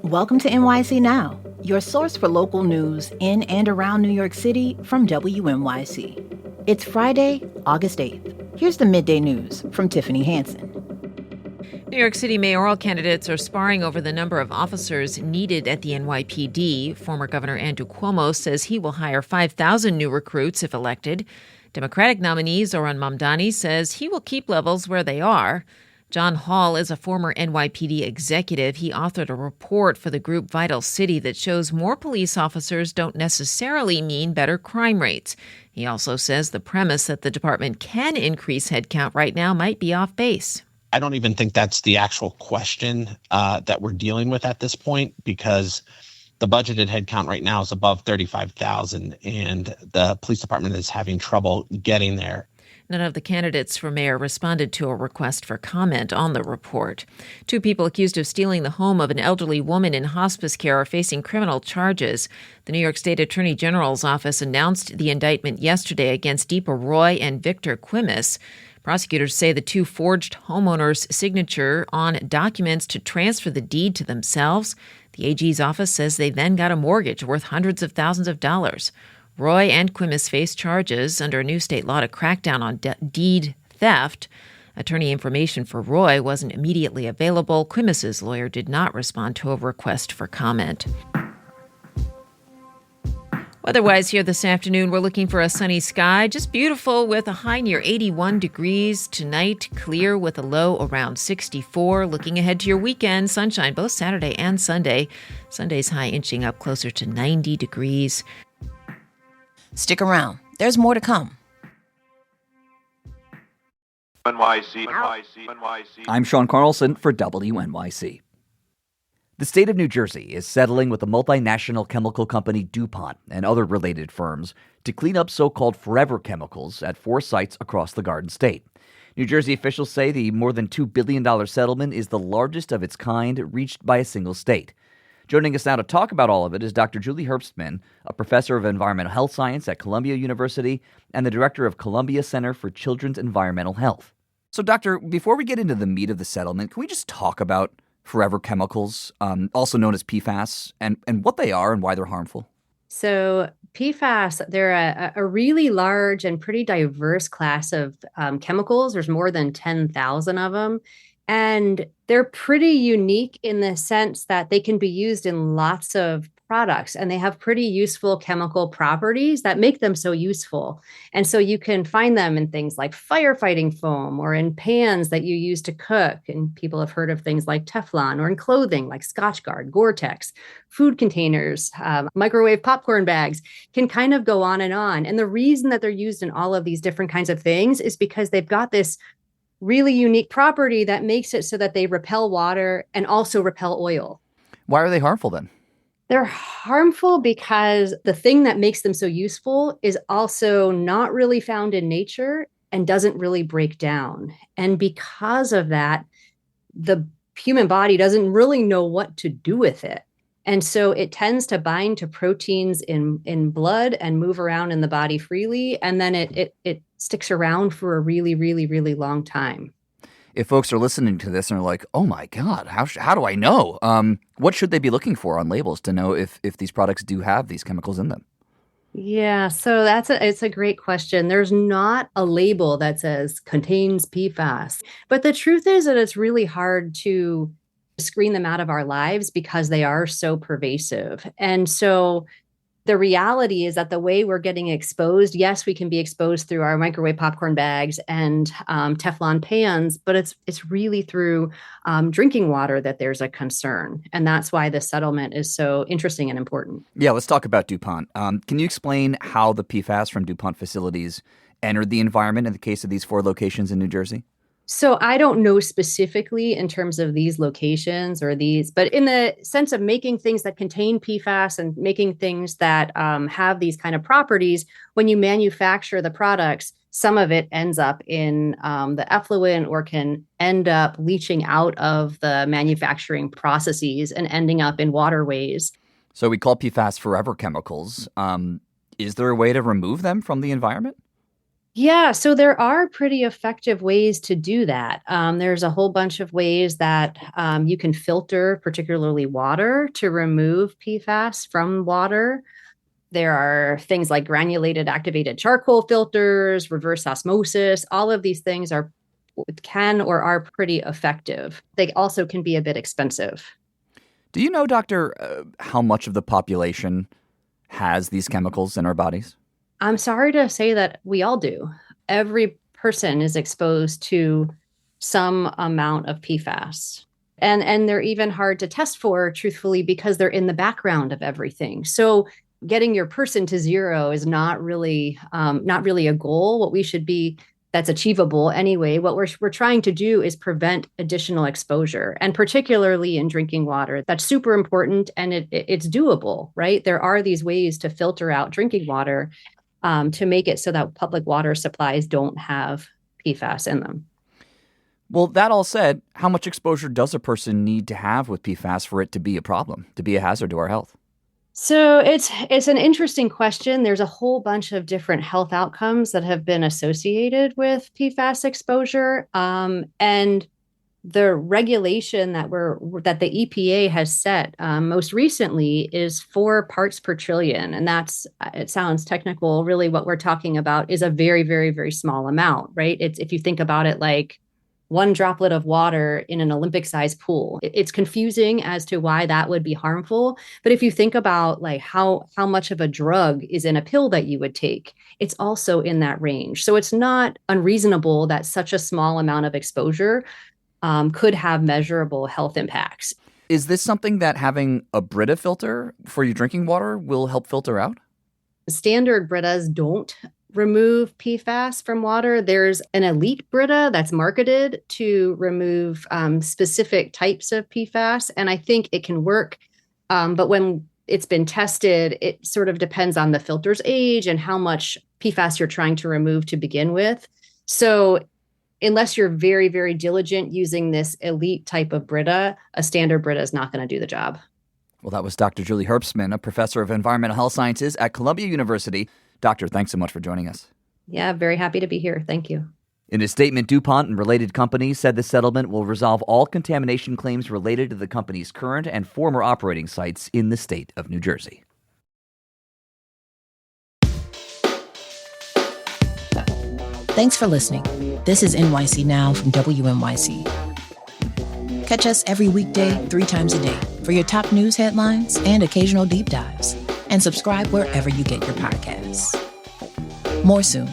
Welcome to NYC Now, your source for local news in and around New York City from WNYC. It's Friday, August 8th. Here's the midday news from Tiffany Hansen. New York City mayoral candidates are sparring over the number of officers needed at the NYPD. Former Governor Andrew Cuomo says he will hire 5,000 new recruits if elected. Democratic nominee Zohran Mamdani says he will keep levels where they are. John Hall is a former NYPD executive. He authored a report for the group Vital City that shows more police officers don't necessarily mean better crime rates. He also says the premise that the department can increase headcount right now might be off base. I don't even think that's the actual question that we're dealing with at this point, because the budgeted headcount right now is above 35,000, and the police department is having trouble getting there. None of the candidates for mayor responded to a request for comment on the report. 2 people accused of stealing the home of an elderly woman in hospice care are facing criminal charges. The New York State Attorney General's office announced the indictment yesterday against Deepa Roy and Victor Quimis. Prosecutors say the 2 forged homeowners' signature on documents to transfer the deed to themselves. The AG's office says they then got a mortgage worth hundreds of thousands of dollars. Roy and Quimis face charges under a new state law to crack down on deed theft. Attorney information for Roy wasn't immediately available. Quimis's lawyer did not respond to a request for comment. Otherwise, here this afternoon, we're looking for a sunny sky, just beautiful with a high near 81 degrees. Tonight, clear with a low around 64. Looking ahead to your weekend, sunshine both Saturday and Sunday. Sunday's high inching up closer to 90 degrees. Stick around. There's more to come. I'm Sean Carlson for WNYC. The state of New Jersey is settling with the multinational chemical company DuPont and other related firms to clean up so-called forever chemicals at 4 sites across the Garden State. New Jersey officials say the more than $2 billion settlement is the largest of its kind reached by a single state. Joining us now to talk about all of it is Dr. Julie Herbstman, a professor of environmental health science at Columbia University and the director of Columbia Center for Children's Environmental Health. So, Doctor, before we get into the meat of the settlement, can we just talk about forever chemicals, also known as PFAS, and what they are and why they're harmful? So PFAS, they're a really large and pretty diverse class of chemicals. There's more than 10,000 of them. And they're pretty unique in the sense that they can be used in lots of products, and they have pretty useful chemical properties that make them so useful. And so you can find them in things like firefighting foam or in pans that you use to cook. And people have heard of things like Teflon, or in clothing like Scotchgard, Gore-Tex, food containers, microwave popcorn bags, can kind of go on and on. And the reason that they're used in all of these different kinds of things is because they've got this really unique property that makes it so that they repel water and also repel oil. Why are they harmful then? They're harmful because the thing that makes them so useful is also not really found in nature and doesn't really break down. And because of that, the human body doesn't really know what to do with it. And so it tends to bind to proteins in blood and move around in the body freely. And then it sticks around for a really, really, really long time. If folks are listening to this and are like, oh my God, how do I know? What should they be looking for on labels to know if these products do have these chemicals in them? Yeah, so it's a great question. There's not a label that says contains PFAS, but the truth is that it's really hard to screen them out of our lives because they are so pervasive. And so the reality is that the way we're getting exposed, yes, we can be exposed through our microwave popcorn bags and Teflon pans, but it's really through drinking water that there's a concern. And that's why the settlement is so interesting and important. Yeah, let's talk about DuPont. Can you explain how the PFAS from DuPont facilities entered the environment in the case of these 4 locations in New Jersey? So I don't know specifically in terms of these locations or these, but in the sense of making things that contain PFAS and making things that have these kind of properties, when you manufacture the products, some of it ends up in the effluent or can end up leaching out of the manufacturing processes and ending up in waterways. So we call PFAS forever chemicals. Is there a way to remove them from the environment? Yeah, so there are pretty effective ways to do that. There's a whole bunch of ways that you can filter, particularly water, to remove PFAS from water. There are things like granulated activated charcoal filters, reverse osmosis. All of these things can or are pretty effective. They also can be a bit expensive. Do you know, Doctor, how much of the population has these chemicals in our bodies? I'm sorry to say that we all do. Every person is exposed to some amount of PFAS. And they're even hard to test for, truthfully, because they're in the background of everything. So getting your person to zero is not really a goal. What we should be that's achievable anyway. What we're trying to do is prevent additional exposure, and particularly in drinking water. That's super important, and it's doable, right? There are these ways to filter out drinking water to make it so that public water supplies don't have PFAS in them. Well, that all said, how much exposure does a person need to have with PFAS for it to be a problem, to be a hazard to our health? So it's an interesting question. There's a whole bunch of different health outcomes that have been associated with PFAS exposure, and the regulation that the EPA has set most recently is 4 parts per trillion, and it sounds technical. Really, what we're talking about is a very, very, very small amount, right? It's if you think about it like one droplet of water in an Olympic-sized pool. It's confusing as to why that would be harmful. But if you think about like how much of a drug is in a pill that you would take, it's also in that range. So it's not unreasonable that such a small amount of exposure could have measurable health impacts. Is this something that having a Brita filter for your drinking water will help filter out? Standard Britas don't remove PFAS from water. There's an elite Brita that's marketed to remove specific types of PFAS, and I think it can work. But when it's been tested, it sort of depends on the filter's age and how much PFAS you're trying to remove to begin with. So unless you're very, very diligent using this elite type of Brita, a standard Brita is not going to do the job. Well, that was Dr. Julie Herbstman, a professor of environmental health sciences at Columbia University. Doctor, thanks so much for joining us. Yeah, very happy to be here. Thank you. In a statement, DuPont and related companies said the settlement will resolve all contamination claims related to the company's current and former operating sites in the state of New Jersey. Thanks for listening. This is NYC Now from WNYC. Catch us every weekday, 3 times a day for your top news headlines and occasional deep dives. And subscribe wherever you get your podcasts. More soon.